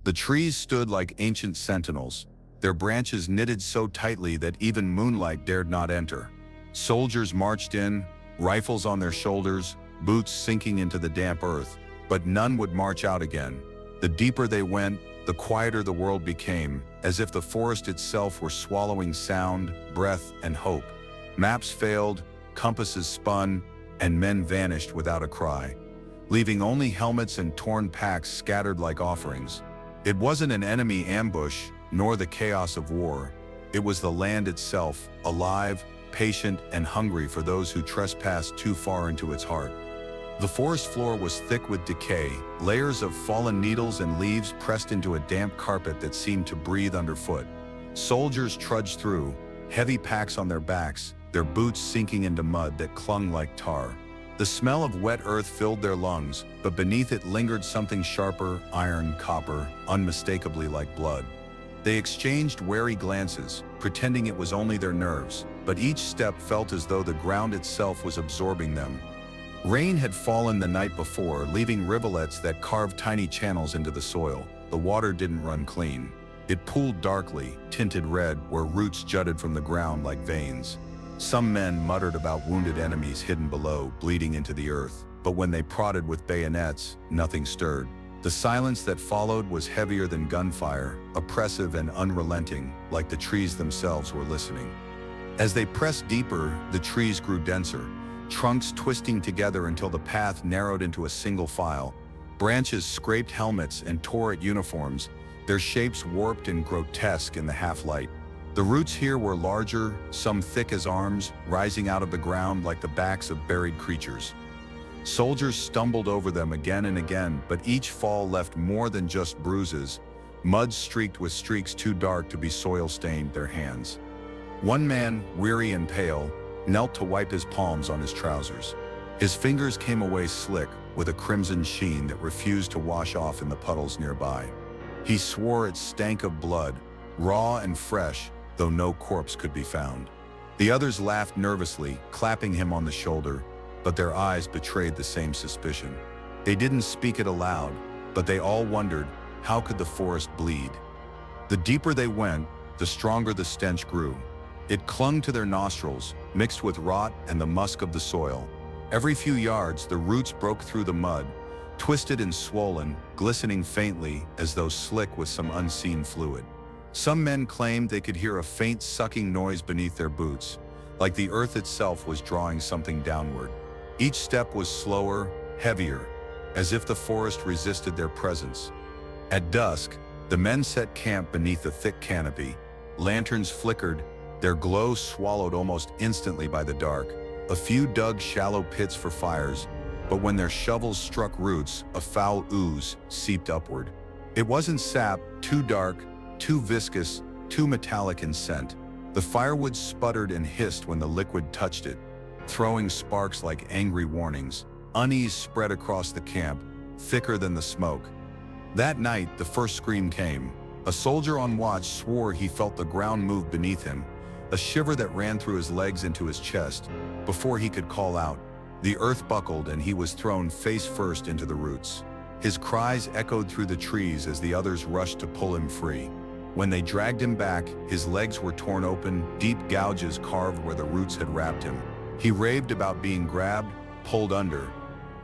The trees stood like ancient sentinels, their branches knitted so tightly that even moonlight dared not enter. Soldiers marched in, rifles on their shoulders, boots sinking into the damp earth, but none would march out again. The deeper they went, the quieter the world became, as if the forest itself were swallowing sound, breath, and hope. Maps failed, compasses spun, and men vanished without a cry, leaving only helmets and torn packs scattered like offerings. It wasn't an enemy ambush, nor the chaos of war. It was the land itself, alive, patient, and hungry for those who trespassed too far into its heart. The forest floor was thick with decay, layers of fallen needles and leaves pressed into a damp carpet that seemed to breathe underfoot. Soldiers trudged through, heavy packs on their backs, their boots sinking into mud that clung like tar. The smell of wet earth filled their lungs, but beneath it lingered something sharper, iron, copper, unmistakably like blood. They exchanged wary glances, pretending it was only their nerves, but each step felt as though the ground itself was absorbing them. Rain had fallen the night before, leaving rivulets that carved tiny channels into the soil. The water didn't run clean. It pooled darkly, tinted red, where roots jutted from the ground like veins. Some men muttered about wounded enemies hidden below, bleeding into the earth, but when they prodded with bayonets, nothing stirred. The silence that followed was heavier than gunfire, oppressive and unrelenting, like the trees themselves were listening. As they pressed deeper, the trees grew denser, trunks twisting together until the path narrowed into a single file. Branches scraped helmets and tore at uniforms, their shapes warped and grotesque in the half-light. The roots here were larger, some thick as arms, rising out of the ground like the backs of buried creatures. Soldiers stumbled over them again and again, but each fall left more than just bruises. Mud streaked with streaks too dark to be soil-stained their hands. One man, weary and pale, knelt to wipe his palms on his trousers. His fingers came away slick, with a crimson sheen that refused to wash off in the puddles nearby. He swore it stank of blood, raw and fresh, though no corpse could be found. The others laughed nervously, clapping him on the shoulder, but their eyes betrayed the same suspicion. They didn't speak it aloud, but they all wondered, how could the forest bleed? The deeper they went, the stronger the stench grew. It clung to their nostrils, mixed with rot and the musk of the soil. Every few yards, the roots broke through the mud, twisted and swollen, glistening faintly as though slick with some unseen fluid. Some men claimed they could hear a faint sucking noise beneath their boots, like the earth itself was drawing something downward. Each step was slower, heavier, as if the forest resisted their presence. At dusk, the men set camp beneath a thick canopy. Lanterns flickered, their glow swallowed almost instantly by the dark. A few dug shallow pits for fires, but when their shovels struck roots, a foul ooze seeped upward. It wasn't sap, too dark, too viscous, too metallic in scent. The firewood sputtered and hissed when the liquid touched it, throwing sparks like angry warnings. Unease spread across the camp, thicker than the smoke. That night, the first scream came. A soldier on watch swore he felt the ground move beneath him, a shiver that ran through his legs into his chest. Before he could call out, the earth buckled and he was thrown face first into the roots. His cries echoed through the trees as the others rushed to pull him free. When they dragged him back, his legs were torn open, deep gouges carved where the roots had wrapped him. He raved about being grabbed, pulled under.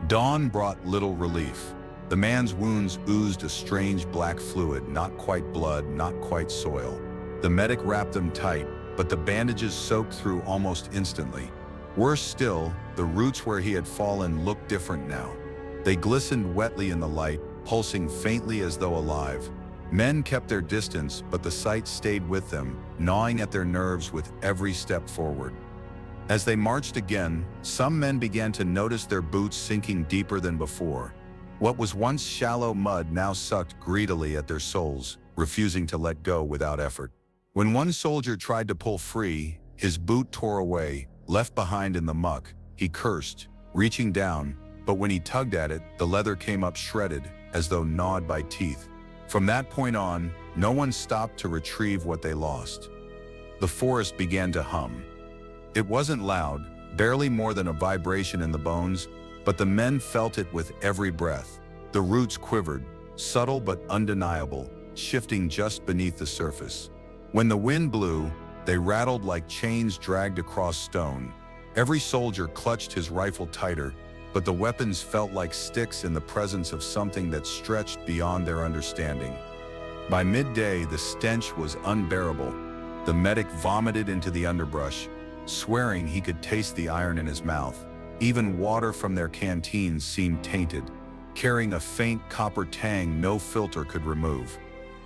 Dawn brought little relief. The man's wounds oozed a strange black fluid, not quite blood, not quite soil. The medic wrapped them tight, but the bandages soaked through almost instantly. Worse still, the roots where he had fallen looked different now. They glistened wetly in the light, pulsing faintly as though alive. Men kept their distance, but the sight stayed with them, gnawing at their nerves with every step forward. As they marched again, some men began to notice their boots sinking deeper than before. What was once shallow mud now sucked greedily at their soles, refusing to let go without effort. When one soldier tried to pull free, his boot tore away, left behind in the muck. He cursed, reaching down, but when he tugged at it, the leather came up shredded, as though gnawed by teeth. From that point on, no one stopped to retrieve what they lost. The forest began to hum. It wasn't loud, barely more than a vibration in the bones, but the men felt it with every breath. The roots quivered, subtle but undeniable, shifting just beneath the surface. When the wind blew, they rattled like chains dragged across stone. Every soldier clutched his rifle tighter, but the weapons felt like sticks in the presence of something that stretched beyond their understanding. By midday, the stench was unbearable. The medic vomited into the underbrush, swearing he could taste the iron in his mouth. Even water from their canteens seemed tainted, carrying a faint copper tang no filter could remove.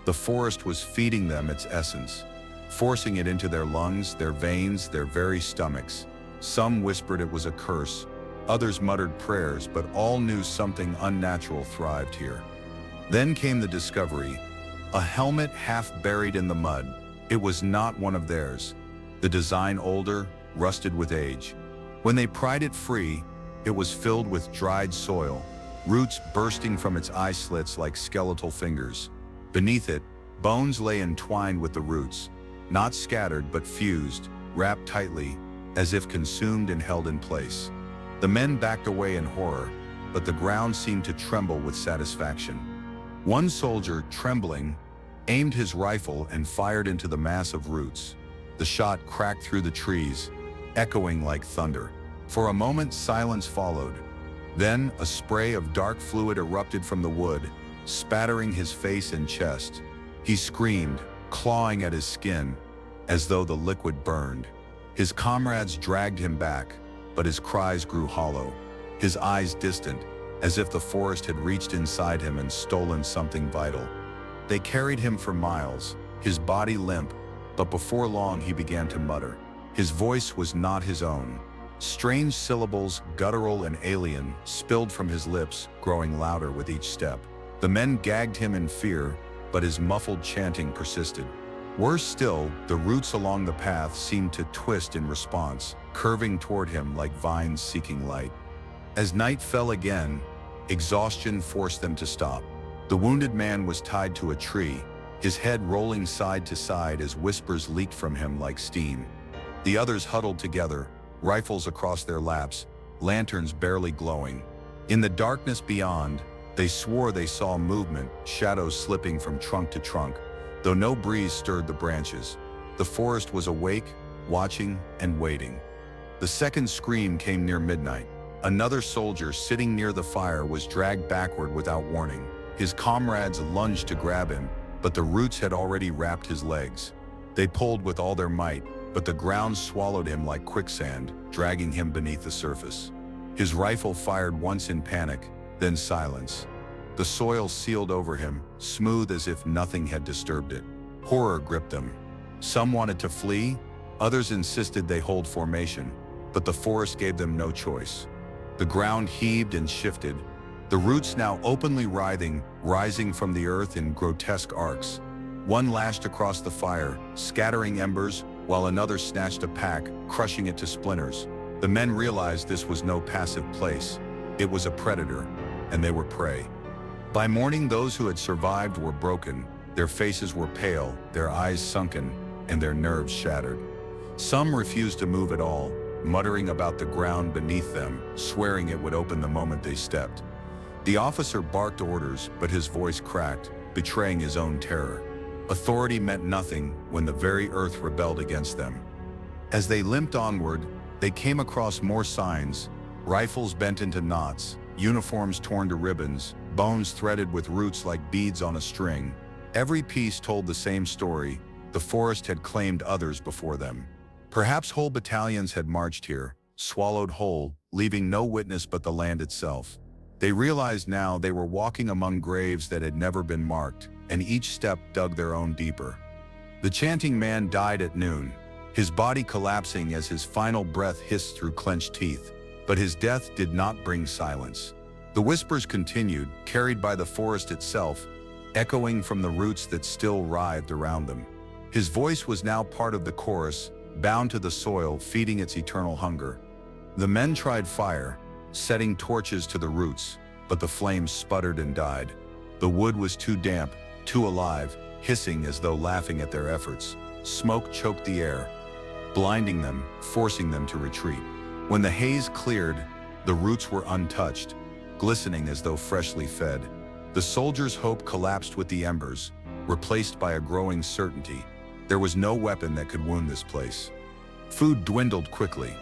The forest was feeding them its essence, forcing it into their lungs, their veins, their very stomachs. Some whispered it was a curse, others muttered prayers, but all knew something unnatural thrived here. Then came the discovery, a helmet half buried in the mud. It was not one of theirs, the design older, rusted with age. When they pried it free, it was filled with dried soil, roots bursting from its eye slits like skeletal fingers. Beneath it, bones lay entwined with the roots, not scattered but fused, wrapped tightly, as if consumed and held in place. The men backed away in horror, but the ground seemed to tremble with satisfaction. One soldier, trembling, aimed his rifle and fired into the mass of roots. The shot cracked through the trees, echoing like thunder. For a moment, silence followed. Then, a spray of dark fluid erupted from the wood, spattering his face and chest. He screamed, clawing at his skin, as though the liquid burned. His comrades dragged him back, but his cries grew hollow, his eyes distant, as if the forest had reached inside him and stolen something vital. They carried him for miles, his body limp, but before long he began to mutter. His voice was not his own. Strange syllables, guttural and alien, spilled from his lips, growing louder with each step. The men gagged him in fear, but his muffled chanting persisted. Worse still, the roots along the path seemed to twist in response, curving toward him like vines seeking light. As night fell again, exhaustion forced them to stop. The wounded man was tied to a tree, his head rolling side to side as whispers leaked from him like steam. The others huddled together, rifles across their laps, lanterns barely glowing. In the darkness beyond, they swore they saw movement, shadows slipping from trunk to trunk, though no breeze stirred the branches. The forest was awake, watching, and waiting. The second scream came near midnight. Another soldier sitting near the fire was dragged backward without warning. His comrades lunged to grab him, but the roots had already wrapped his legs. They pulled with all their might, but the ground swallowed him like quicksand, dragging him beneath the surface. His rifle fired once in panic, then silence. The soil sealed over him, smooth as if nothing had disturbed it. Horror gripped them. Some wanted to flee, others insisted they hold formation, but the forest gave them no choice. The ground heaved and shifted, the roots now openly writhing, rising from the earth in grotesque arcs. One lashed across the fire, scattering embers, while another snatched a pack, crushing it to splinters. The men realized this was no passive place. It was a predator, and they were prey. By morning, those who had survived were broken. Their faces were pale, their eyes sunken, and their nerves shattered. Some refused to move at all, muttering about the ground beneath them, swearing it would open the moment they stepped. The officer barked orders, but his voice cracked, betraying his own terror. Authority meant nothing when the very earth rebelled against them. As they limped onward, they came across more signs, rifles bent into knots, uniforms torn to ribbons, bones threaded with roots like beads on a string. Every piece told the same story. The forest had claimed others before them. Perhaps whole battalions had marched here, swallowed whole, leaving no witness but the land itself. They realized now they were walking among graves that had never been marked, and each step dug their own deeper. The chanting man died at noon, his body collapsing as his final breath hissed through clenched teeth. But his death did not bring silence. The whispers continued, carried by the forest itself, echoing from the roots that still writhed around them. His voice was now part of the chorus, bound to the soil, feeding its eternal hunger. The men tried fire, setting torches to the roots, but the flames sputtered and died. The wood was too damp, too alive, hissing as though laughing at their efforts. Smoke choked the air, blinding them, forcing them to retreat. When the haze cleared, the roots were untouched, glistening as though freshly fed. The soldiers' hope collapsed with the embers, replaced by a growing certainty. There was no weapon that could wound this place. Food dwindled quickly.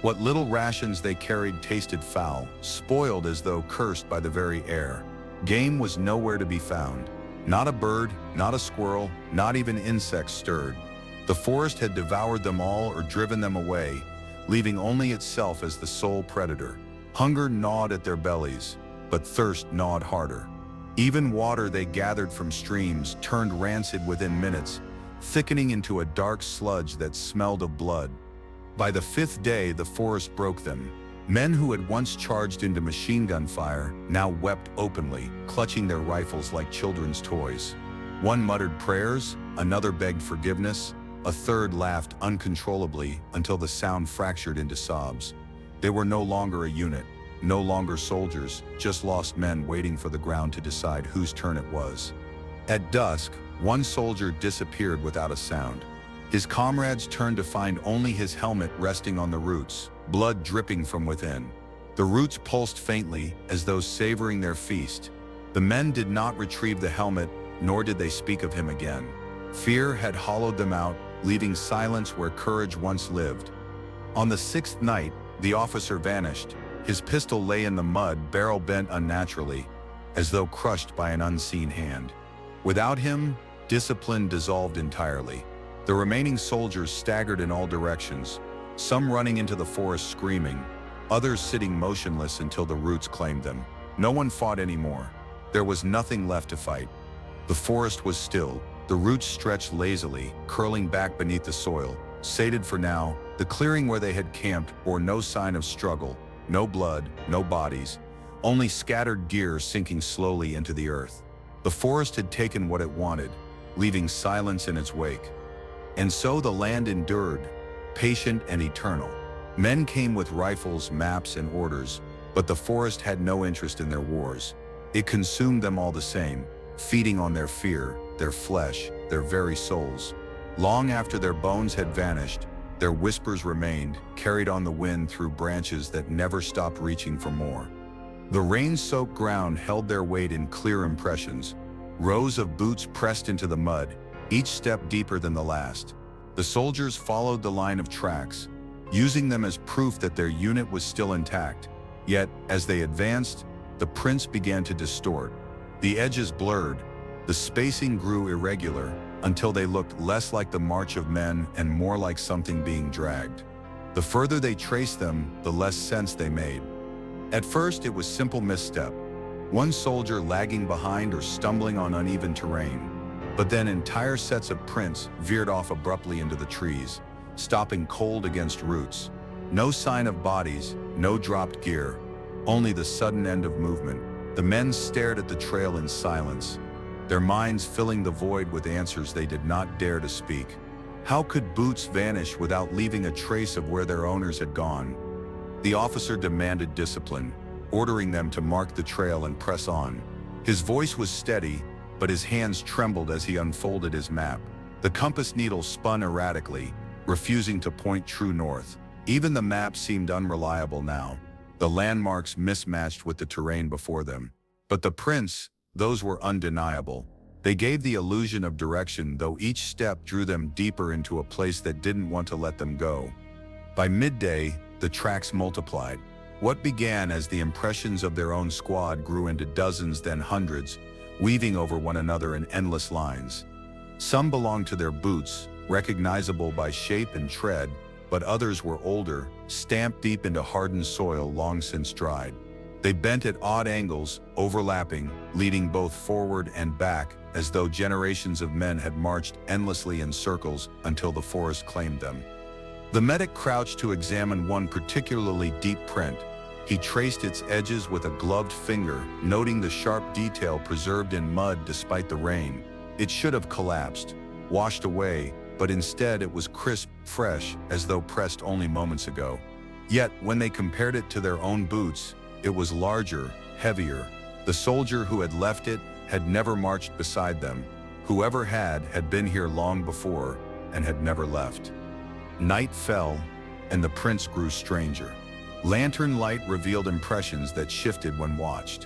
What little rations they carried tasted foul, spoiled as though cursed by the very air. Game was nowhere to be found. Not a bird, not a squirrel, not even insects stirred. The forest had devoured them all or driven them away, leaving only itself as the sole predator. Hunger gnawed at their bellies, but thirst gnawed harder. Even water they gathered from streams turned rancid within minutes, thickening into a dark sludge that smelled of blood. By the 5th day, the forest broke them. Men who had once charged into machine gun fire now wept openly, clutching their rifles like children's toys. One muttered prayers, another begged forgiveness, a third laughed uncontrollably until the sound fractured into sobs. They were no longer a unit, no longer soldiers, just lost men waiting for the ground to decide whose turn it was. At dusk, one soldier disappeared without a sound. His comrades turned to find only his helmet resting on the roots, blood dripping from within. The roots pulsed faintly, as though savoring their feast. The men did not retrieve the helmet, nor did they speak of him again. Fear had hollowed them out, leaving silence where courage once lived. On the 6th night, the officer vanished. His pistol lay in the mud, barrel bent unnaturally, as though crushed by an unseen hand. Without him, discipline dissolved entirely. The remaining soldiers staggered in all directions, some running into the forest screaming, others sitting motionless until the roots claimed them. No one fought anymore. There was nothing left to fight. The forest was still. The roots stretched lazily, curling back beneath the soil. Sated for now, the clearing where they had camped bore no sign of struggle, no blood, no bodies, only scattered gear sinking slowly into the earth. The forest had taken what it wanted, leaving silence in its wake. And so the land endured, patient and eternal. Men came with rifles, maps, and orders, but the forest had no interest in their wars. It consumed them all the same, feeding on their fear, their flesh, their very souls. Long after their bones had vanished, their whispers remained, carried on the wind through branches that never stopped reaching for more. The rain-soaked ground held their weight in clear impressions. Rows of boots pressed into the mud, each step deeper than the last. The soldiers followed the line of tracks, using them as proof that their unit was still intact. Yet, as they advanced, the prints began to distort. The edges blurred, the spacing grew irregular, until they looked less like the march of men and more like something being dragged. The further they traced them, the less sense they made. At first, it was simple misstep, one soldier lagging behind or stumbling on uneven terrain. But then entire sets of prints veered off abruptly into the trees, stopping cold against roots. No sign of bodies, no dropped gear, only the sudden end of movement. The men stared at the trail in silence, their minds filling the void with answers they did not dare to speak. How could boots vanish without leaving a trace of where their owners had gone? The officer demanded discipline, ordering them to mark the trail and press on. His voice was steady, but his hands trembled as he unfolded his map. The compass needle spun erratically, refusing to point true north. Even the map seemed unreliable now, the landmarks mismatched with the terrain before them. But the prints, those were undeniable. They gave the illusion of direction, though each step drew them deeper into a place that didn't want to let them go. By midday, the tracks multiplied. What began as the impressions of their own squad grew into dozens, then hundreds, weaving over one another in endless lines. Some belonged to their boots, recognizable by shape and tread, but others were older, stamped deep into hardened soil long since dried. They bent at odd angles, overlapping, leading both forward and back, as though generations of men had marched endlessly in circles until the forest claimed them. The medic crouched to examine one particularly deep print. He traced its edges with a gloved finger, noting the sharp detail preserved in mud despite the rain. It should have collapsed, washed away, but instead it was crisp, fresh, as though pressed only moments ago. Yet, when they compared it to their own boots, it was larger, heavier. The soldier who had left it had never marched beside them. Whoever had been here long before and had never left. Night fell, and the prints grew stranger. Lantern light revealed impressions that shifted when watched.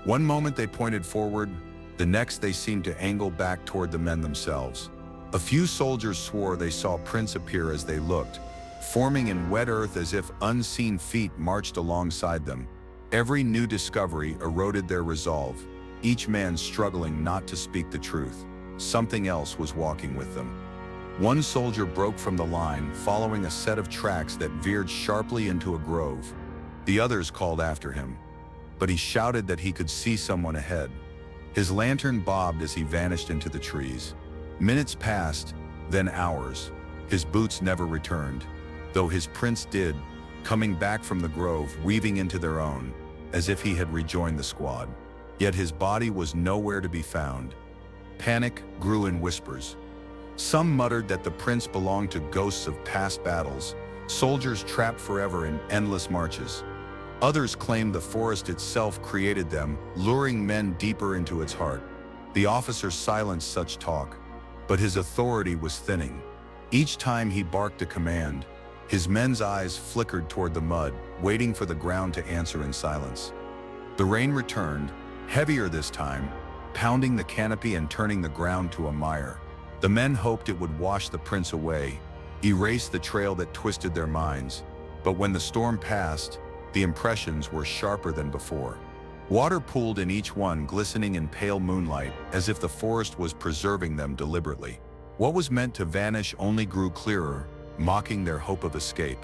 One moment they pointed forward, the next they seemed to angle back toward the men themselves. A few soldiers swore they saw prints appear as they looked, forming in wet earth as if unseen feet marched alongside them. Every new discovery eroded their resolve, each man struggling not to speak the truth. Something else was walking with them. One soldier broke from the line, following a set of tracks that veered sharply into a grove. The others called after him, but he shouted that he could see someone ahead. His lantern bobbed as he vanished into the trees. Minutes passed, then hours. His boots never returned, though his prints did, coming back from the grove, weaving into their own, as if he had rejoined the squad. Yet his body was nowhere to be found. Panic grew in whispers. Some muttered that the prints belonged to ghosts of past battles, soldiers trapped forever in endless marches. Others claimed the forest itself created them, luring men deeper into its heart. The officer silenced such talk, but his authority was thinning. Each time he barked a command, his men's eyes flickered toward the mud, waiting for the ground to answer in silence. The rain returned, heavier this time, pounding the canopy and turning the ground to a mire. The men hoped it would wash the prints away, erase the trail that twisted their minds. But when the storm passed, the impressions were sharper than before. Water pooled in each one, glistening in pale moonlight, as if the forest was preserving them deliberately. What was meant to vanish only grew clearer, mocking their hope of escape.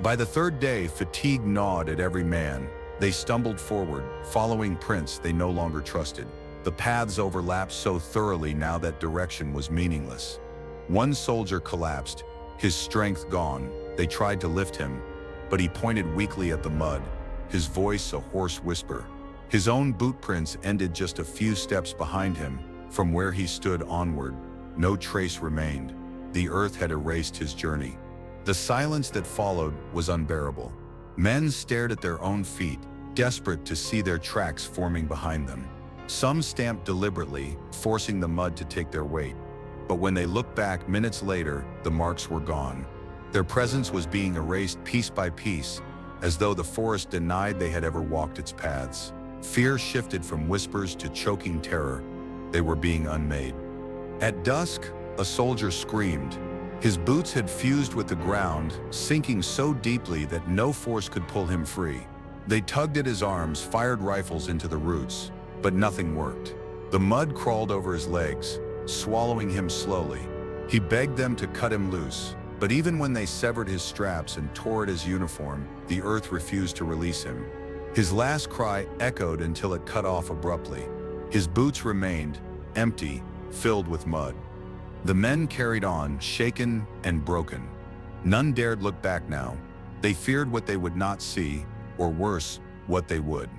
By the third day, fatigue gnawed at every man. They stumbled forward, following prints they no longer trusted. The paths overlapped so thoroughly now that direction was meaningless. One soldier collapsed, his strength gone. They tried to lift him, but he pointed weakly at the mud, his voice a hoarse whisper. His own boot prints ended just a few steps behind him. From where he stood onward, no trace remained. The earth had erased his journey. The silence that followed was unbearable. Men stared at their own feet, desperate to see their tracks forming behind them. Some stamped deliberately, forcing the mud to take their weight. But when they looked back minutes later, the marks were gone. Their presence was being erased piece by piece, as though the forest denied they had ever walked its paths. Fear shifted from whispers to choking terror. They were being unmade. At dusk, a soldier screamed. His boots had fused with the ground, sinking so deeply that no force could pull him free. They tugged at his arms, fired rifles into the roots, but nothing worked. The mud crawled over his legs, swallowing him slowly. He begged them to cut him loose, but even when they severed his straps and tore at his uniform, the earth refused to release him. His last cry echoed until it cut off abruptly. His boots remained, empty, filled with mud. The men carried on, shaken and broken. None dared look back now. They feared what they would not see, or worse, what they would.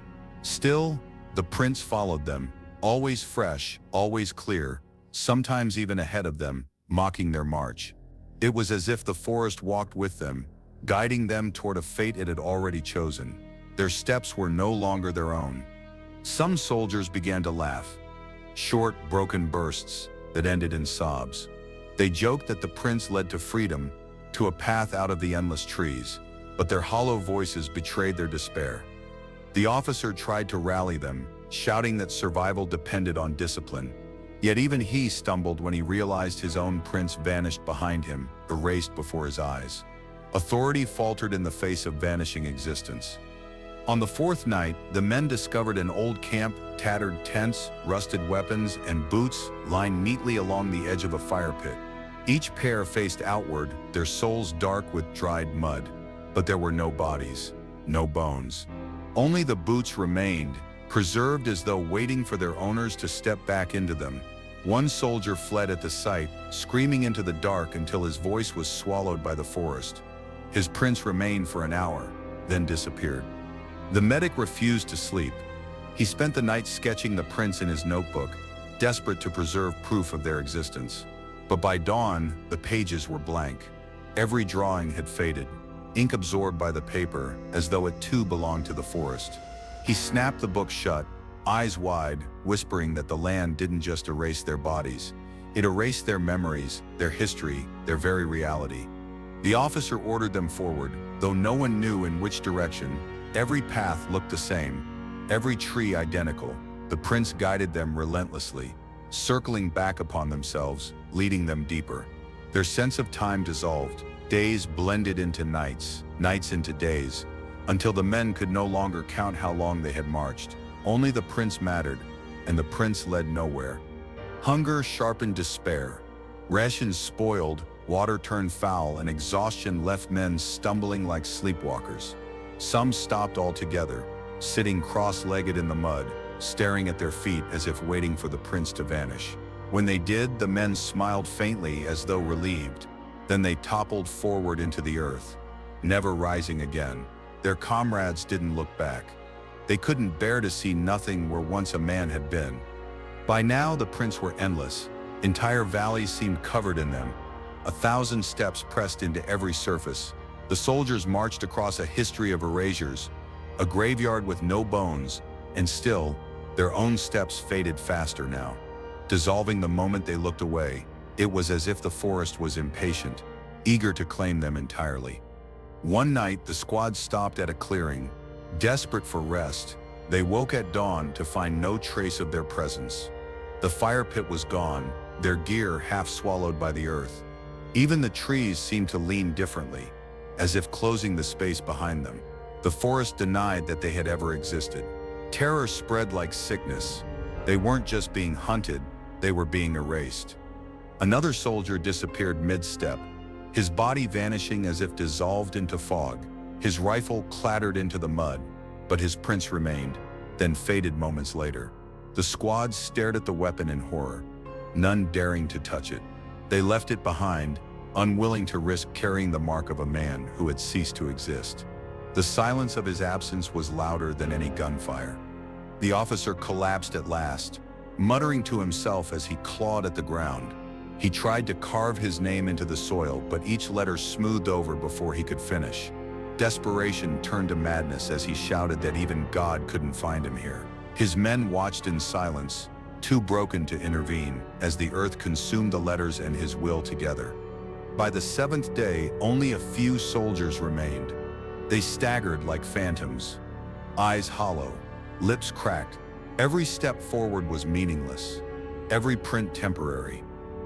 Still, the prints followed them, always fresh, always clear, sometimes even ahead of them, mocking their march. It was as if the forest walked with them, guiding them toward a fate it had already chosen. Their steps were no longer their own. Some soldiers began to laugh, short, broken bursts that ended in sobs. They joked that the prints led to freedom, to a path out of the endless trees, but their hollow voices betrayed their despair. The officer tried to rally them, shouting that survival depended on discipline. Yet even he stumbled when he realized his own prints vanished behind him, erased before his eyes. Authority faltered in the face of vanishing existence. On the fourth night, the men discovered an old camp, tattered tents, rusted weapons, and boots lined neatly along the edge of a fire pit. Each pair faced outward, their souls dark with dried mud. But there were no bodies, no bones. Only the boots remained, preserved as though waiting for their owners to step back into them. One soldier fled at the sight, screaming into the dark until his voice was swallowed by the forest. His prints remained for an hour, then disappeared. The medic refused to sleep. He spent the night sketching the prints in his notebook, desperate to preserve proof of their existence. But by dawn, the pages were blank. Every drawing had faded, ink absorbed by the paper, as though it too belonged to the forest. He snapped the book shut, eyes wide, whispering that the land didn't just erase their bodies. It erased their memories, their history, their very reality. The officer ordered them forward, though no one knew in which direction. Every path looked the same. every tree identical. The prince guided them relentlessly, circling back upon themselves, leading them deeper. Their sense of time dissolved. Days blended into nights, nights into days, until the men could no longer count how long they had marched. Only the prince mattered, and the prince led nowhere. Hunger sharpened despair. Rations spoiled, water turned foul, and exhaustion left men stumbling like sleepwalkers. Some stopped altogether, sitting cross-legged in the mud, staring at their feet as if waiting for the prince to vanish. When they did, the men smiled faintly as though relieved. Then they toppled forward into the earth, never rising again. Their comrades didn't look back. They couldn't bear to see nothing where once a man had been. By now, the prints were endless. Entire valleys seemed covered in them. 1,000 steps pressed into every surface. The soldiers marched across a history of erasures, a graveyard with no bones, and still, their own steps faded faster now, dissolving the moment they looked away. It was as if the forest was impatient, eager to claim them entirely. One night, the squad stopped at a clearing. Desperate for rest, they woke at dawn to find no trace of their presence. The fire pit was gone, their gear half swallowed by the earth. Even the trees seemed to lean differently, as if closing the space behind them. The forest denied that they had ever existed. Terror spread like sickness. They weren't just being hunted, they were being erased. Another soldier disappeared mid-step, his body vanishing as if dissolved into fog. His rifle clattered into the mud, but his prince remained, then faded moments later. The squad stared at the weapon in horror, none daring to touch it. They left it behind, unwilling to risk carrying the mark of a man who had ceased to exist. The silence of his absence was louder than any gunfire. The officer collapsed at last, muttering to himself as he clawed at the ground. He tried to carve his name into the soil, but each letter smoothed over before he could finish. Desperation turned to madness as he shouted that even God couldn't find him here. His men watched in silence, too broken to intervene, as the earth consumed the letters and his will together. By the 7th day, only a few soldiers remained. They staggered like phantoms, eyes hollow, lips cracked. Every step forward was meaningless, every print temporary.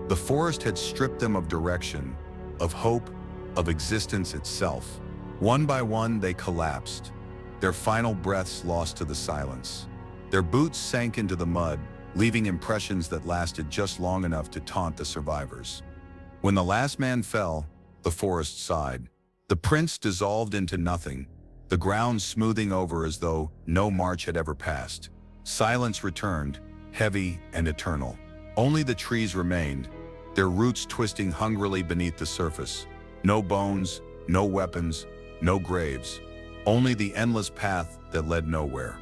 The forest had stripped them of direction, of hope, of existence itself. One by one, they collapsed, their final breaths lost to the silence. Their boots sank into the mud, leaving impressions that lasted just long enough to taunt the survivors. When the last man fell, the forest sighed. The prince dissolved into nothing, the ground smoothing over as though no march had ever passed. Silence returned, heavy and eternal. Only the trees remained, their roots twisting hungrily beneath the surface. No bones, no weapons, no graves, only the endless path that led nowhere.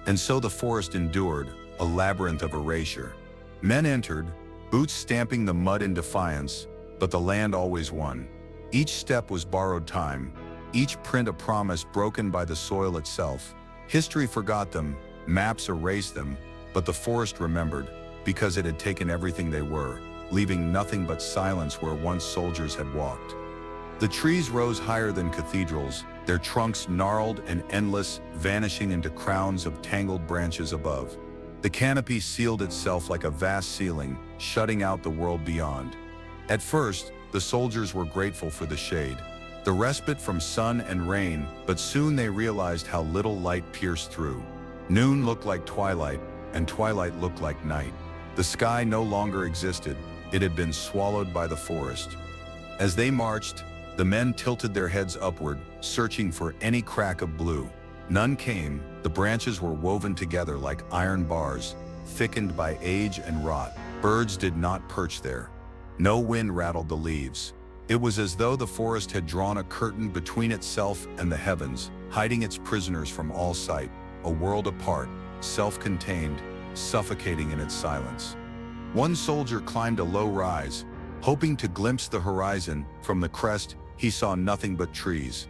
And so the forest endured, a labyrinth of erasure. Men entered, boots stamping the mud in defiance, but the land always won. Each step was borrowed time, each print a promise broken by the soil itself. History forgot them, maps erased them, but the forest remembered, because it had taken everything they were, leaving nothing but silence where once soldiers had walked. The trees rose higher than cathedrals, their trunks gnarled and endless, vanishing into crowns of tangled branches above. The canopy sealed itself like a vast ceiling, shutting out the world beyond. At first, the soldiers were grateful for the shade, the respite from sun and rain, but soon they realized how little light pierced through. Noon looked like twilight, and twilight looked like night. The sky no longer existed, it had been swallowed by the forest. As they marched, the men tilted their heads upward, searching for any crack of blue. None came. The branches were woven together like iron bars, thickened by age and rot. Birds did not perch there. No wind rattled the leaves. It was as though the forest had drawn a curtain between itself and the heavens, hiding its prisoners from all sight, a world apart, self-contained, suffocating in its silence. One soldier climbed a low rise, hoping to glimpse the horizon. From the crest, he saw nothing but trees,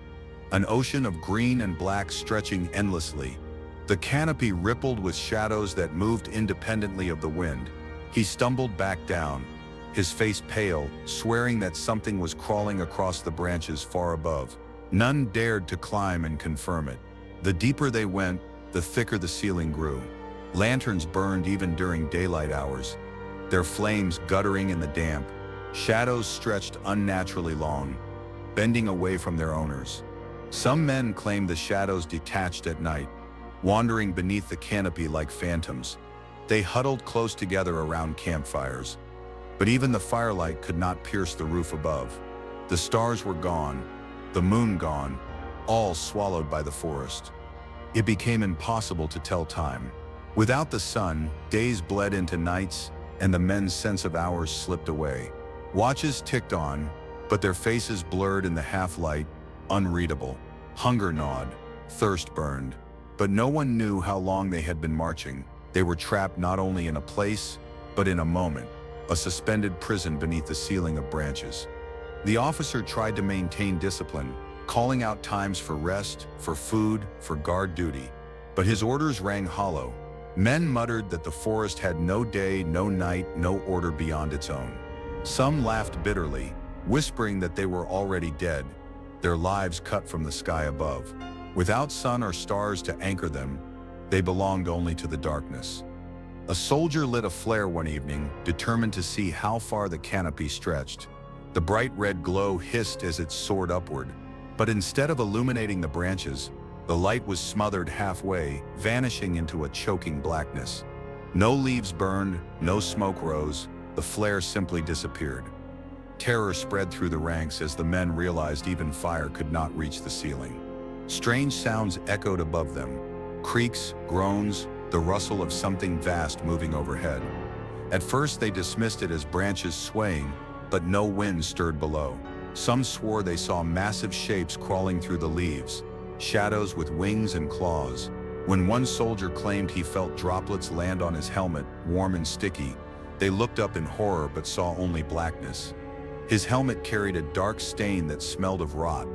an ocean of green and black stretching endlessly. The canopy rippled with shadows that moved independently of the wind. He stumbled back down, his face pale, swearing that something was crawling across the branches far above. None dared to climb and confirm it. The deeper they went, the thicker the ceiling grew. Lanterns burned even during daylight hours, their flames guttering in the damp. Shadows stretched unnaturally long, bending away from their owners. Some men claimed the shadows detached at night, wandering beneath the canopy like phantoms. They huddled close together around campfires, but even the firelight could not pierce the roof above. The stars were gone, the moon gone, all swallowed by the forest. It became impossible to tell time. Without the sun, days bled into nights, and the men's sense of hours slipped away. Watches ticked on, but their faces blurred in the half-light, unreadable. Hunger gnawed, thirst burned, but no one knew how long they had been marching. They were trapped not only in a place, but in a moment, a suspended prison beneath the ceiling of branches. The officer tried to maintain discipline, calling out times for rest, for food, for guard duty, but his orders rang hollow. Men muttered that the forest had no day, no night, no order beyond its own. Some laughed bitterly, whispering that they were already dead, their lives cut from the sky above. Without sun or stars to anchor them, they belonged only to the darkness. A soldier lit a flare one evening, determined to see how far the canopy stretched. The bright red glow hissed as it soared upward, but instead of illuminating the branches, the light was smothered halfway, vanishing into a choking blackness. No leaves burned, no smoke rose, the flare simply disappeared. Terror spread through the ranks as the men realized even fire could not reach the ceiling. Strange sounds echoed above them, creaks, groans, the rustle of something vast moving overhead. At first they dismissed it as branches swaying, but no wind stirred below. Some swore they saw massive shapes crawling through the leaves, shadows with wings and claws. When one soldier claimed he felt droplets land on his helmet, warm and sticky, they looked up in horror but saw only blackness. His helmet carried a dark stain that smelled of rot.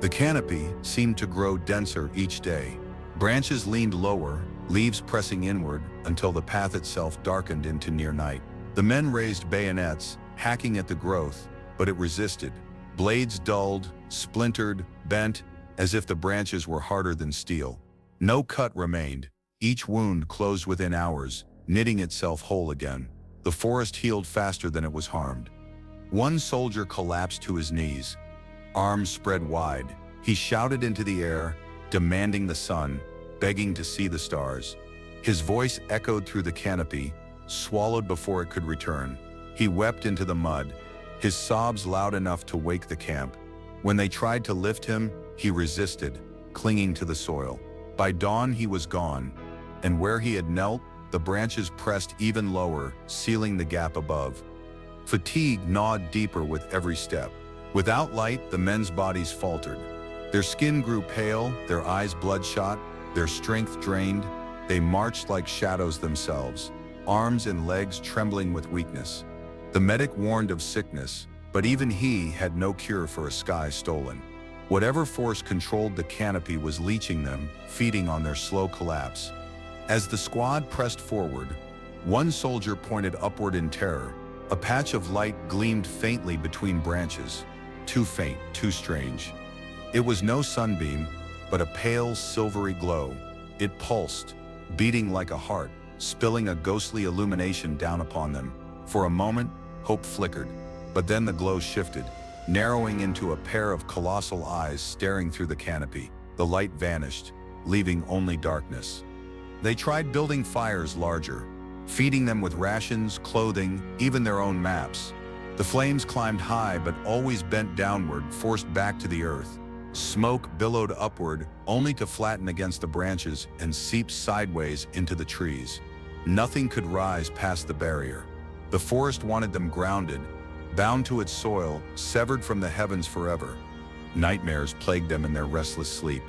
The canopy seemed to grow denser each day. Branches leaned lower, leaves pressing inward, until the path itself darkened into near night. The men raised bayonets, hacking at the growth, but it resisted. Blades dulled, splintered, bent, as if the branches were harder than steel. No cut remained. Each wound closed within hours, knitting itself whole again. The forest healed faster than it was harmed. One soldier collapsed to his knees, arms spread wide. He shouted into the air, demanding the sun, begging to see the stars. His voice echoed through the canopy, swallowed before it could return. He wept into the mud, his sobs loud enough to wake the camp. When they tried to lift him, he resisted, clinging to the soil. By dawn he was gone, and where he had knelt, the branches pressed even lower, sealing the gap above. Fatigue gnawed deeper with every step. Without light, the men's bodies faltered. Their skin grew pale, their eyes bloodshot, their strength drained. They marched like shadows themselves, arms and legs trembling with weakness. The medic warned of sickness, but even he had no cure for a sky stolen. Whatever force controlled the canopy was leeching them, feeding on their slow collapse. As the squad pressed forward, one soldier pointed upward in terror. A patch of light gleamed faintly between branches. Too faint, too strange. It was no sunbeam, but a pale, silvery glow. It pulsed, beating like a heart, spilling a ghostly illumination down upon them. For a moment, hope flickered, but then the glow shifted, narrowing into a pair of colossal eyes staring through the canopy. The light vanished, leaving only darkness. They tried building fires larger, feeding them with rations, clothing, even their own maps. The flames climbed high but always bent downward, forced back to the earth. Smoke billowed upward, only to flatten against the branches and seep sideways into the trees. Nothing could rise past the barrier. The forest wanted them grounded, bound to its soil, severed from the heavens forever. Nightmares plagued them in their restless sleep.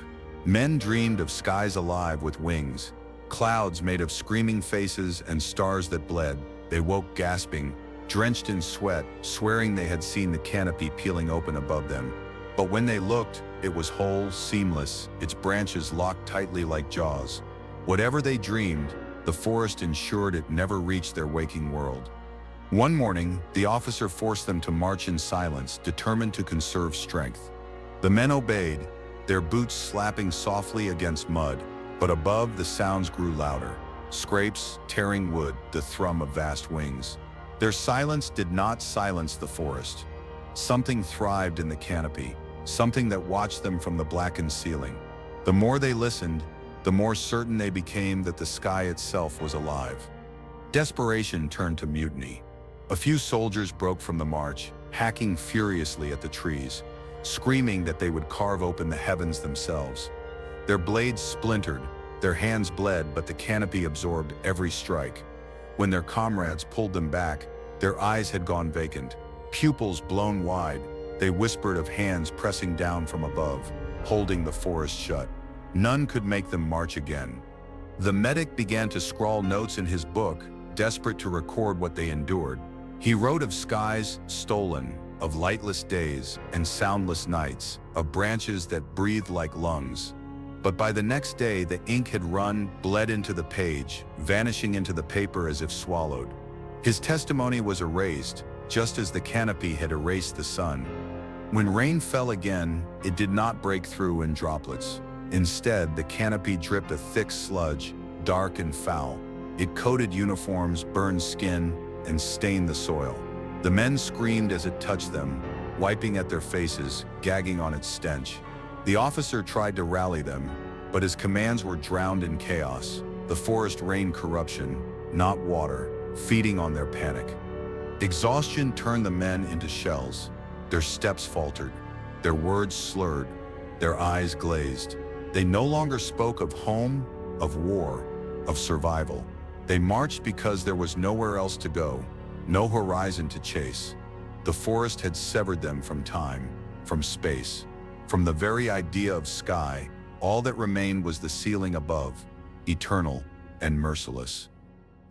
Men dreamed of skies alive with wings, clouds made of screaming faces and stars that bled. They woke gasping, drenched in sweat, swearing they had seen the canopy peeling open above them. But when they looked, it was whole, seamless, its branches locked tightly like jaws. Whatever they dreamed, the forest ensured it never reached their waking world. One morning, the officer forced them to march in silence, determined to conserve strength. The men obeyed, their boots slapping softly against mud, But above, the sounds grew louder. Scrapes, tearing wood, the thrum of vast wings. Their silence did not silence the forest. Something thrived in the canopy, something that watched them from the blackened ceiling. The more they listened, the more certain they became that the sky itself was alive. Desperation turned to mutiny. A few soldiers broke from the march, hacking furiously at the trees, screaming that they would carve open the heavens themselves. Their blades splintered, their hands bled, but the canopy absorbed every strike. When their comrades pulled them back, their eyes had gone vacant, pupils blown wide. They whispered of hands pressing down from above, holding the forest shut. None could make them march again. The medic began to scrawl notes in his book, desperate to record what they endured. He wrote of skies stolen, of lightless days and soundless nights, of branches that breathed like lungs. But by the next day, the ink had run, bled into the page, vanishing into the paper as if swallowed. His testimony was erased, just as the canopy had erased the sun. When rain fell again, it did not break through in droplets. Instead, the canopy dripped a thick sludge, dark and foul. It coated uniforms, burned skin, and stained the soil. The men screamed as it touched them, wiping at their faces, gagging on its stench. The officer tried to rally them, but his commands were drowned in chaos. The forest rained corruption, not water, feeding on their panic. Exhaustion turned the men into shells. Their steps faltered, their words slurred, their eyes glazed. They no longer spoke of home, of war, of survival. They marched because there was nowhere else to go, no horizon to chase. The forest had severed them from time, from space. From the very idea of sky, all that remained was the ceiling above, eternal and merciless.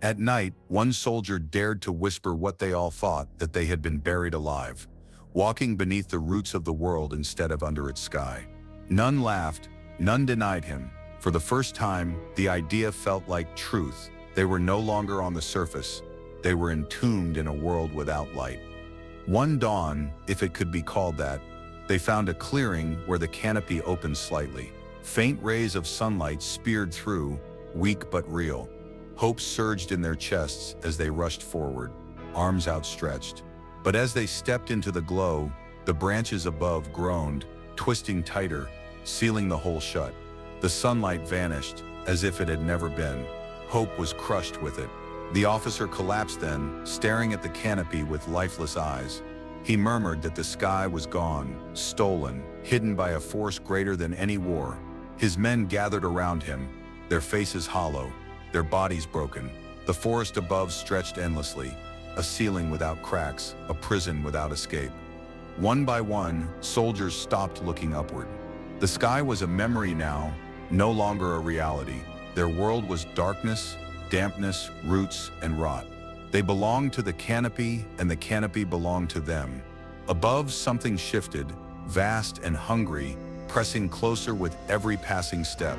At night, one soldier dared to whisper what they all thought, that they had been buried alive, walking beneath the roots of the world instead of under its sky. None laughed, none denied him. For the first time, the idea felt like truth. They were no longer on the surface. They were entombed in a world without light. One dawn, if it could be called that, they found a clearing where the canopy opened slightly. Faint rays of sunlight speared through, weak but real. Hope surged in their chests as they rushed forward, arms outstretched. But as they stepped into the glow, the branches above groaned, twisting tighter, sealing the hole shut. The sunlight vanished, as if it had never been. Hope was crushed with it. The officer collapsed then, staring at the canopy with lifeless eyes. He murmured that the sky was gone, stolen, hidden by a force greater than any war. His men gathered around him, their faces hollow, their bodies broken. The forest above stretched endlessly, a ceiling without cracks, a prison without escape. One by one, soldiers stopped looking upward. The sky was a memory now, no longer a reality. Their world was darkness, dampness, roots, and rot. They belonged to the canopy, and the canopy belonged to them. Above, something shifted, vast and hungry, pressing closer with every passing step.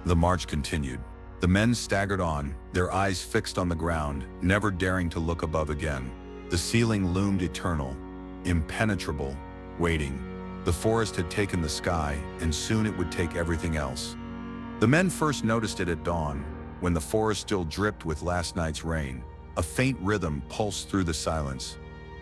The march continued. The men staggered on, their eyes fixed on the ground, never daring to look above again. The ceiling loomed eternal, impenetrable, waiting. The forest had taken the sky, and soon it would take everything else. The men first noticed it at dawn, when the forest still dripped with last night's rain. A faint rhythm pulsed through the silence,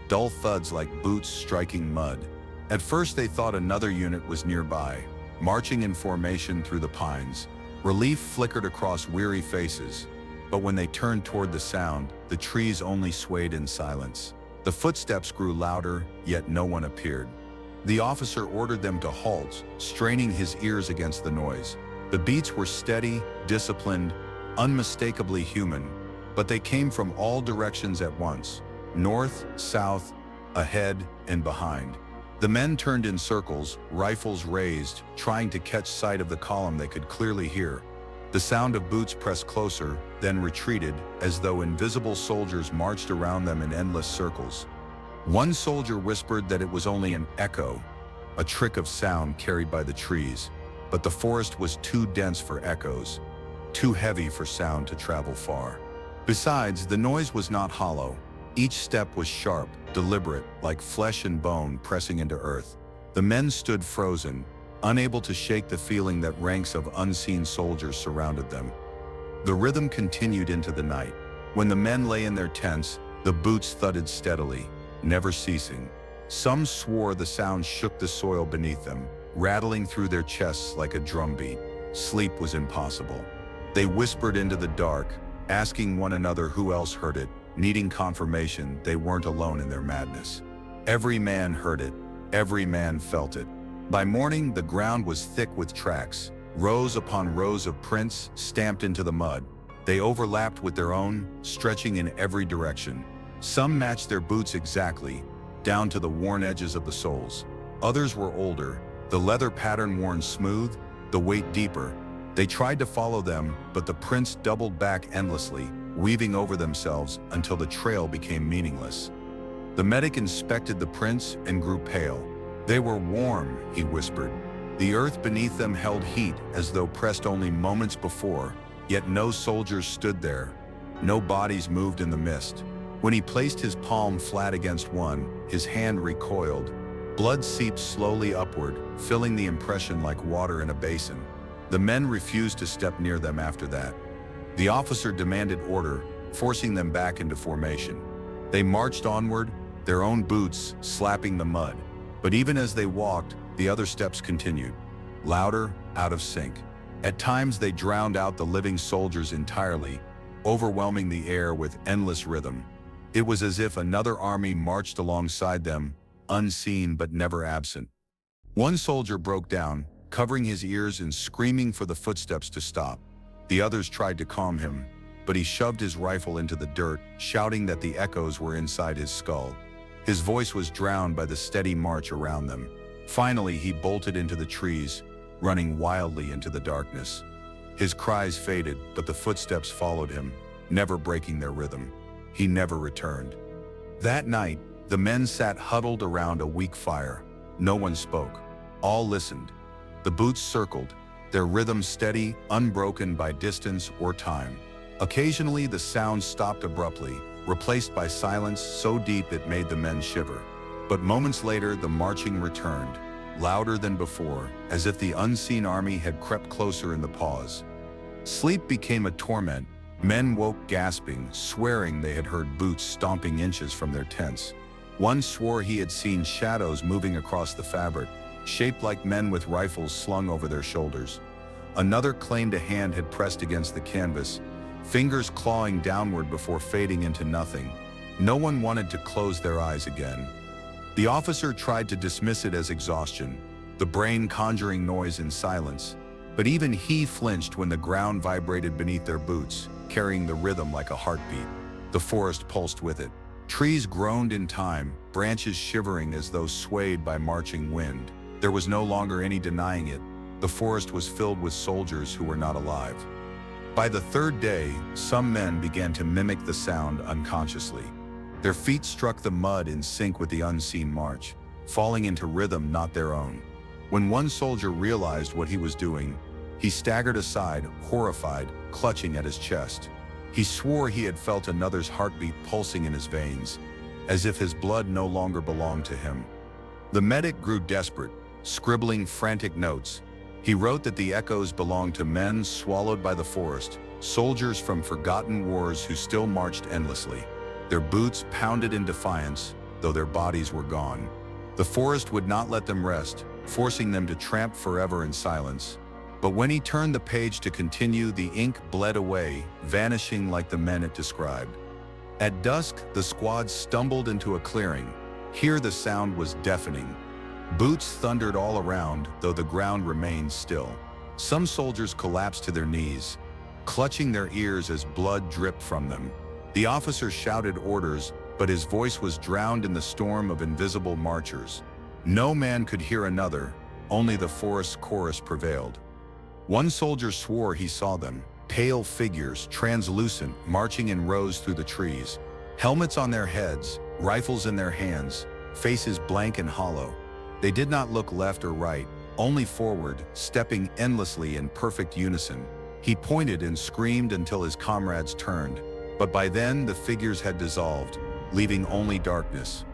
dull thuds like boots striking mud. At first they thought another unit was nearby, marching in formation through the pines. Relief flickered across weary faces, but when they turned toward the sound, the trees only swayed in silence. The footsteps grew louder, yet no one appeared. The officer ordered them to halt, straining his ears against the noise. The beats were steady, disciplined, unmistakably human, but they came from all directions at once, north, south, ahead, and behind. The men turned in circles, rifles raised, trying to catch sight of the column they could clearly hear. The sound of boots pressed closer, then retreated, as though invisible soldiers marched around them in endless circles. One soldier whispered that it was only an echo, a trick of sound carried by the trees, but the forest was too dense for echoes, too heavy for sound to travel far. Besides, the noise was not hollow. Each step was sharp, deliberate, like flesh and bone pressing into earth. The men stood frozen, unable to shake the feeling that ranks of unseen soldiers surrounded them. The rhythm continued into the night. When the men lay in their tents, the boots thudded steadily, never ceasing. Some swore the sound shook the soil beneath them, rattling through their chests like a drumbeat. Sleep was impossible. They whispered into the dark, asking one another who else heard it, needing confirmation they weren't alone in their madness. Every man heard it, every man felt it. By morning, the ground was thick with tracks, rows upon rows of prints stamped into the mud. They overlapped with their own, stretching in every direction. Some matched their boots exactly, down to the worn edges of the soles. Others were older, the leather pattern worn smooth, the weight deeper. They tried to follow them, but the prints doubled back endlessly, weaving over themselves until the trail became meaningless. The medic inspected the prints and grew pale. They were warm, he whispered. The earth beneath them held heat as though pressed only moments before, yet no soldiers stood there. No bodies moved in the mist. When he placed his palm flat against one, his hand recoiled. Blood seeped slowly upward, filling the impression like water in a basin. The men refused to step near them after that. The officer demanded order, forcing them back into formation. They marched onward, their own boots slapping the mud. But even as they walked, the other steps continued. Louder, out of sync. At times they drowned out the living soldiers entirely, overwhelming the air with endless rhythm. It was as if another army marched alongside them, unseen but never absent. One soldier broke down, covering his ears and screaming for the footsteps to stop. The others tried to calm him, but he shoved his rifle into the dirt, shouting that the echoes were inside his skull. His voice was drowned by the steady march around them. Finally, he bolted into the trees, running wildly into the darkness. His cries faded, but the footsteps followed him, never breaking their rhythm. He never returned. That night, the men sat huddled around a weak fire. No one spoke. All listened. The boots circled, their rhythm steady, unbroken by distance or time. Occasionally, the sound stopped abruptly, replaced by silence so deep it made the men shiver. But moments later, the marching returned, louder than before, as if the unseen army had crept closer in the pause. Sleep became a torment. Men woke gasping, swearing they had heard boots stomping inches from their tents. One swore he had seen shadows moving across the fabric, shaped like men with rifles slung over their shoulders. Another claimed a hand had pressed against the canvas, fingers clawing downward before fading into nothing. No one wanted to close their eyes again. The officer tried to dismiss it as exhaustion, the brain conjuring noise in silence. But even he flinched when the ground vibrated beneath their boots, carrying the rhythm like a heartbeat. The forest pulsed with it. Trees groaned in time, branches shivering as though swayed by marching wind. There was no longer any denying it. The forest was filled with soldiers who were not alive. By the third day, some men began to mimic the sound unconsciously. Their feet struck the mud in sync with the unseen march, falling into rhythm not their own. When one soldier realized what he was doing, he staggered aside, horrified, clutching at his chest. He swore he had felt another's heartbeat pulsing in his veins, as if his blood no longer belonged to him. The medic grew desperate, scribbling frantic notes. He wrote that the echoes belonged to men swallowed by the forest, soldiers from forgotten wars who still marched endlessly. Their boots pounded in defiance, though their bodies were gone. The forest would not let them rest, forcing them to tramp forever in silence. But when he turned the page to continue, the ink bled away, vanishing like the men it described. At dusk, the squad stumbled into a clearing. Here the sound was deafening. Boots thundered all around, though the ground remained still. Some soldiers collapsed to their knees, clutching their ears as blood dripped from them. The officer shouted orders, but his voice was drowned in the storm of invisible marchers. No man could hear another, only the forest's chorus prevailed. One soldier swore he saw them, pale figures, translucent, marching in rows through the trees. Helmets on their heads, rifles in their hands, faces blank and hollow. They did not look left or right, only forward, stepping endlessly in perfect unison. He pointed and screamed until his comrades turned, but by then the figures had dissolved, leaving only darkness.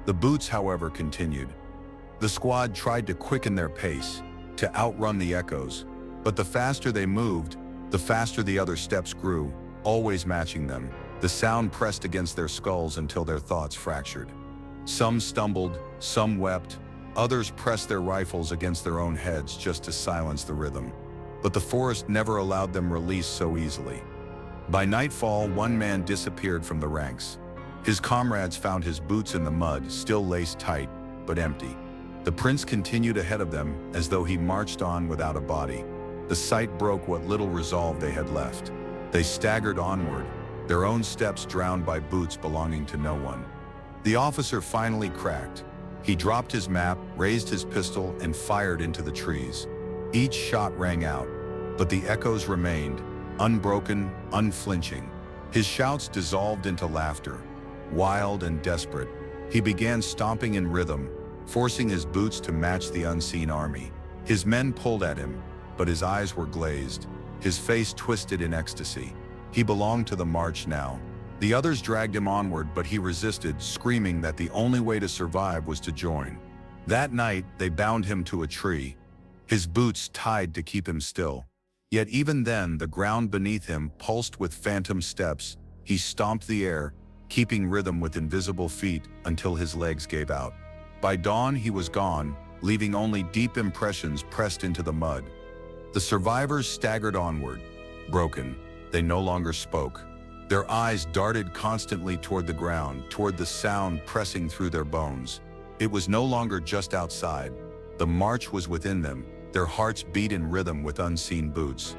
The boots, however, continued. The squad tried to quicken their pace. to outrun the echoes. But the faster they moved, the faster the other steps grew, always matching them. The sound pressed against their skulls until their thoughts fractured. Some stumbled, some wept, others pressed their rifles against their own heads just to silence the rhythm. But the forest never allowed them release so easily. By nightfall, one man disappeared from the ranks. His comrades found his boots in the mud, still laced tight, but empty. The prince continued ahead of them as though he marched on without a body. The sight broke what little resolve they had left. They staggered onward, their own steps drowned by boots belonging to no one. The officer finally cracked. He dropped his map, raised his pistol, and fired into the trees. Each shot rang out, but the echoes remained, unbroken, unflinching. His shouts dissolved into laughter. Wild and desperate, he began stomping in rhythm, forcing his boots to match the unseen army. His men pulled at him, but his eyes were glazed, his face twisted in ecstasy. He belonged to the march now. The others dragged him onward, but he resisted, screaming that the only way to survive was to join. That night, they bound him to a tree, his boots tied to keep him still. Yet even then, the ground beneath him pulsed with phantom steps. He stomped the air, keeping rhythm with invisible feet until his legs gave out. By dawn, he was gone, leaving only deep impressions pressed into the mud. The survivors staggered onward, broken. They no longer spoke. Their eyes darted constantly toward the ground, toward the sound pressing through their bones. It was no longer just outside. The march was within them. Their hearts beat in rhythm with unseen boots.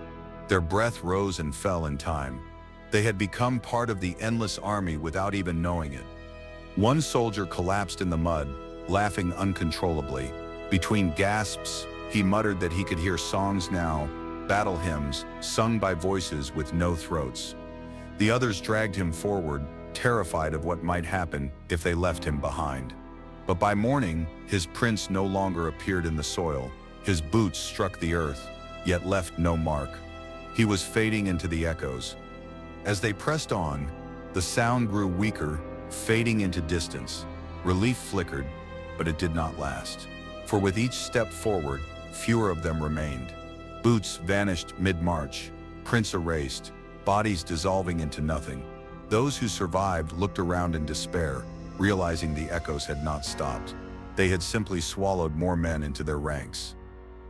Their breath rose and fell in time. They had become part of the endless army without even knowing it. One soldier collapsed in the mud, laughing uncontrollably. Between gasps, he muttered that he could hear songs now, battle hymns, sung by voices with no throats. The others dragged him forward, terrified of what might happen if they left him behind. But by morning, his prints no longer appeared in the soil. His boots struck the earth, yet left no mark. He was fading into the echoes. As they pressed on, the sound grew weaker, fading into distance. Relief flickered, but it did not last. For with each step forward, fewer of them remained. Boots vanished mid-march, prints erased, bodies dissolving into nothing. Those who survived looked around in despair, realizing the echoes had not stopped. They had simply swallowed more men into their ranks.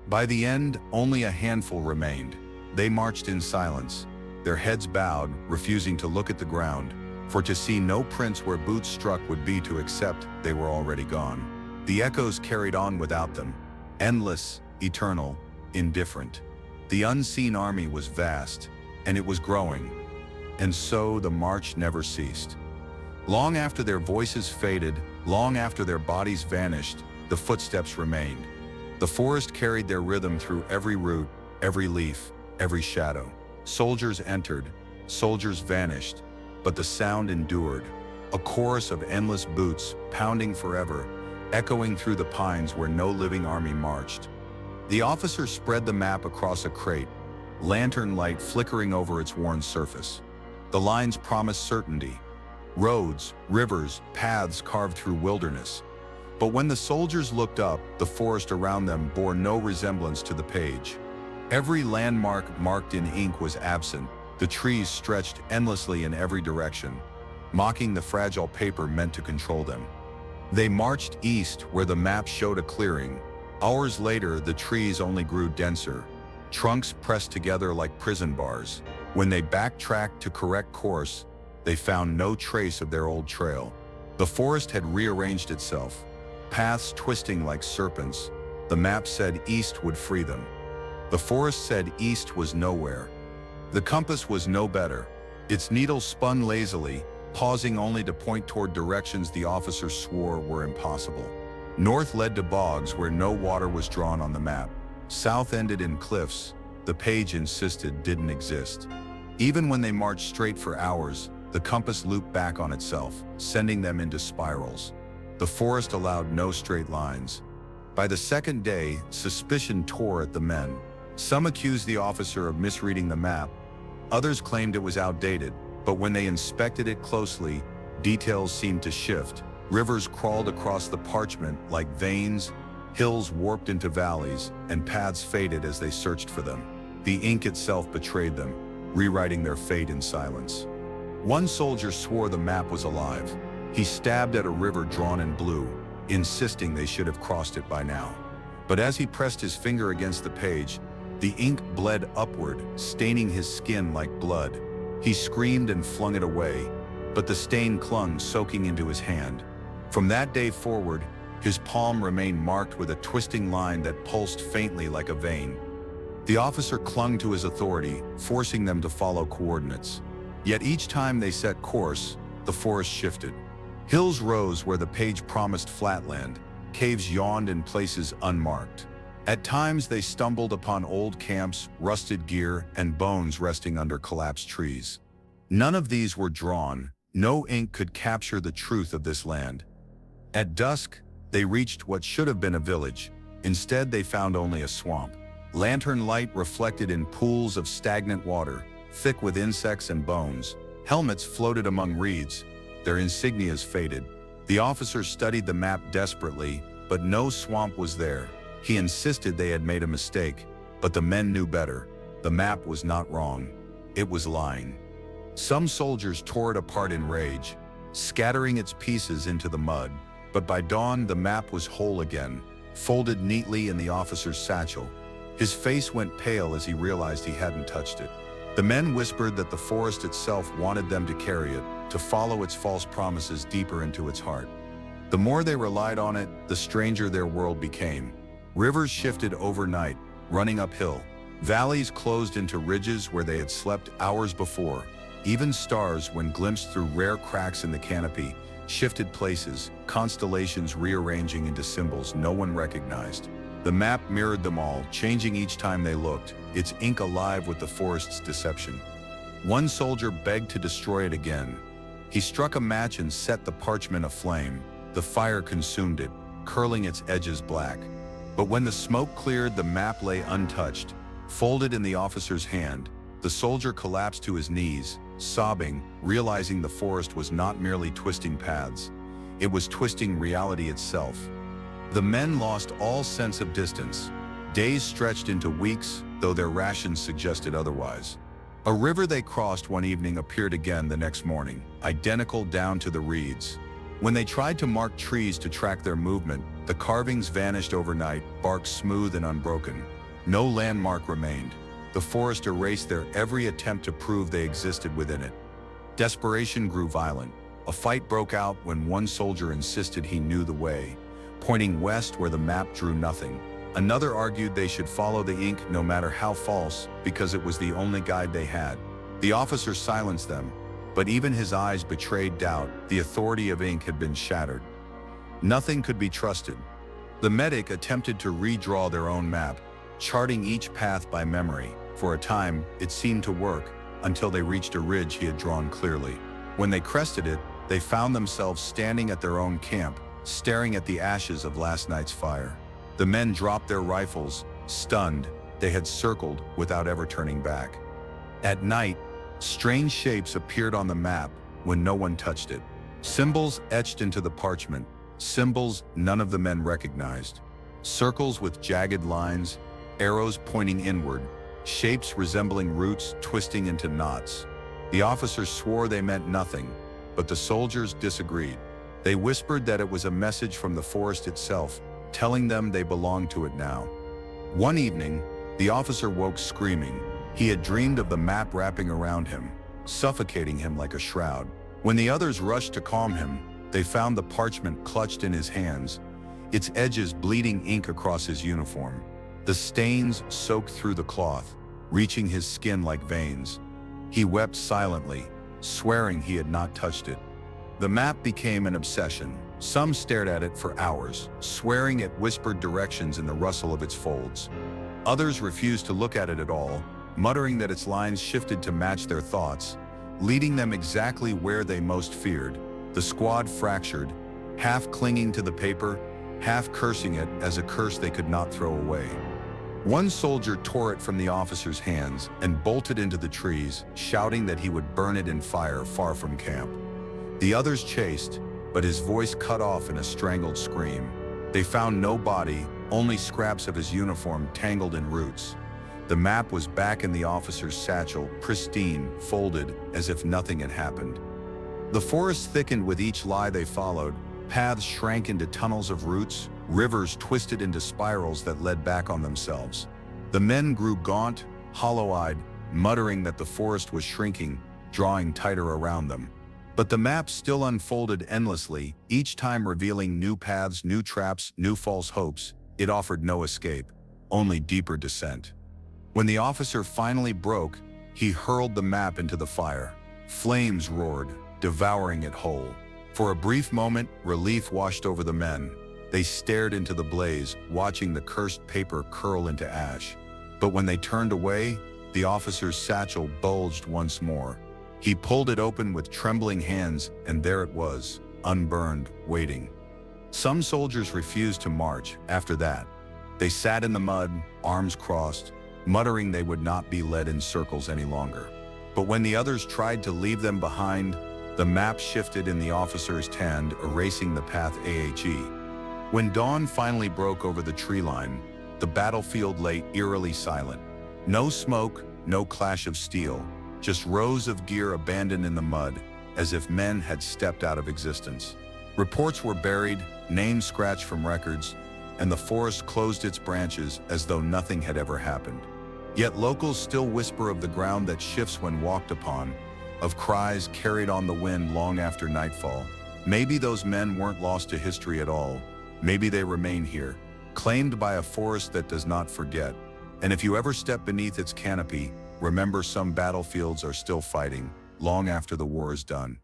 By the end, only a handful remained. They marched in silence, their heads bowed, refusing to look at the ground, for to see no prints where boots struck would be to accept they were already gone. The echoes carried on without them, endless, eternal, indifferent. The unseen army was vast, and it was growing, and so the march never ceased. Long after their voices faded, long after their bodies vanished, the footsteps remained. The forest carried their rhythm through every root, every leaf, every shadow. Soldiers entered, soldiers vanished, but the sound endured. A chorus of endless boots, pounding forever, echoing through the pines where no living army marched. The officer spread the map across a crate, lantern light flickering over its worn surface. The lines promised certainty. Roads, rivers, paths carved through wilderness. But when the soldiers looked up, the forest around them bore no resemblance to the page. Every landmark marked in ink was absent. The trees stretched endlessly in every direction, mocking the fragile paper meant to control them. They marched east where the map showed a clearing. Hours later, the trees only grew denser, trunks pressed together like prison bars. When they backtracked to correct course, they found no trace of their old trail. The forest had rearranged itself, paths twisting like serpents. The map said east would free them. The forest said east was nowhere. The compass was no better. Its needle spun lazily, pausing only to point toward directions the officer swore were impossible. North led to bogs where no water was drawn on the map. South ended in cliffs the page insisted didn't exist. Even when they marched straight for hours, the compass looped back on itself, sending them into spirals. The forest allowed no straight lines. By the second day, suspicion tore at the men. Some accused the officer of misreading the map. Others claimed it was outdated, but when they inspected it closely, details seemed to shift. Rivers crawled across the parchment like veins, Hills warped into valleys, and paths faded as they searched for them. The ink itself betrayed them, rewriting their fate in silence. One soldier swore the map was alive. He stabbed at a river drawn in blue, insisting they should have crossed it by now. But as he pressed his finger against the page, the ink bled upward, staining his skin like blood. He screamed and flung it away, but the stain clung, soaking into his hand. From that day forward, his palm remained marked with a twisting line that pulsed faintly like a vein. The officer clung to his authority, forcing them to follow coordinates. Yet each time they set course, the forest shifted. Hills rose where the page promised flatland. Caves yawned in places unmarked. At times they stumbled upon old camps, rusted gear, and bones resting under collapsed trees. None of these were drawn. No ink could capture the truth of this land. At dusk, they reached what should have been a village. Instead, they found only a swamp. Lantern light reflected in pools of stagnant water, thick with insects and bones. Helmets floated among reeds, their insignias faded. The officers studied the map desperately, but no swamp was there. He insisted they had made a mistake, but the men knew better. The map was not wrong. It was lying. Some soldiers tore it apart in rage, scattering its pieces into the mud. But by dawn, the map was whole again, folded neatly in the officer's satchel. His face went pale as he realized he hadn't touched it. The men whispered that the forest itself wanted them to carry it, to follow its false promises deeper into its heart. The more they relied on it, the stranger their world became. Rivers shifted overnight, running uphill. Valleys closed into ridges where they had slept hours before. Even stars, when glimpsed through rare cracks in the canopy, shifted places, constellations rearranging into symbols no one recognized. The map mirrored them all, changing each time they looked, its ink alive with the forest's deception. One soldier begged to destroy it again. He struck a match and set the parchment aflame. The fire consumed it, curling its edges black. But when the smoke cleared, the map lay untouched, folded in the officer's hand. The soldier collapsed to his knees, sobbing, realizing the forest was not merely twisting paths. It was twisting reality itself. The men lost all sense of distance. Days stretched into weeks, though their rations suggested otherwise. A river they crossed one evening appeared again the next morning, identical down to the reeds. When they tried to mark trees to track their movement, the carvings vanished overnight, bark smooth and unbroken. No landmark remained. The forest erased their every attempt to prove they existed within it. Desperation grew violent. A fight broke out when one soldier insisted he knew the way, pointing west where the map drew nothing. Another argued they should follow the ink no matter how false, because it was the only guide they had. The officer silenced them, but even his eyes betrayed doubt. The authority of ink had been shattered. Nothing could be trusted. The medic attempted to redraw their own map, charting each path by memory. For a time, it seemed to work, until they reached a ridge he had drawn clearly. When they crested it, they found themselves standing at their own camp, staring at the ashes of last night's fire. The men dropped their rifles, stunned. They had circled without ever turning back. At night, strange shapes appeared on the map when no one touched it. Symbols etched into the parchment, symbols none of the men recognized. Circles with jagged lines, arrows pointing inward, shapes resembling roots twisting into knots. The officers swore they meant nothing, but the soldiers disagreed. They whispered that it was a message from the forest itself, telling them they belonged to it now. One evening, the officer woke screaming. He had dreamed of the map wrapping around him, suffocating him like a shroud. When the others rushed to calm him, they found the parchment clutched in his hands, its edges bleeding ink across his uniform. The stains soaked through the cloth, reaching his skin like veins. He wept silently, swearing he had not touched it. The map became an obsession. Some stared at it for hours, swearing it whispered directions in the rustle of its folds. Others refused to look at it at all, muttering that its lines shifted to match their thoughts, leading them exactly where they most feared. The squad fractured, half clinging to the paper, half cursing it as a curse they could not throw away. One soldier tore it from the officer's hands and bolted into the trees, shouting that he would burn it in fire far from camp. The others chased, but his voice cut off in a strangled scream. They found no body, only scraps of his uniform tangled in roots. The map was back in the officer's satchel, pristine, folded, as if nothing had happened. The forest thickened with each lie they followed. Paths shrank into tunnels of roots, rivers twisted into spirals that led back on themselves. The men grew gaunt, hollow-eyed, muttering that the forest was shrinking, drawing tighter around them. But the map still unfolded endlessly, each time revealing new paths, new traps, new false hopes. It offered no escape, only deeper descent. When the officer finally broke, he hurled the map into the fire. Flames roared, devouring it whole. For a brief moment, relief washed over the men. They stared into the blaze, watching the cursed paper curl into ash. But when they turned away, the officer's satchel bulged once more. He pulled it open with trembling hands, and there it was, unburned, waiting. Some soldiers refused to march after that. They sat in the mud, arms crossed, muttering they would not be led in circles any longer. But when the others tried to leave them behind, the map shifted in the officer's hand, erasing the path AHE. When dawn finally broke over the tree line, the battlefield lay eerily silent. No smoke, no clash of steel, just rows of gear abandoned in the mud, as if men had stepped out of existence. Reports were buried, names scratched from records, and the forest closed its branches as though nothing had ever happened. Yet locals still whisper of the ground that shifts when walked upon, of cries carried on the wind long after nightfall. Maybe those men weren't lost to history at all. Maybe they remain here, claimed by a forest that does not forget. And if you ever step beneath its canopy, remember some battlefields are still fighting, long after the war is done.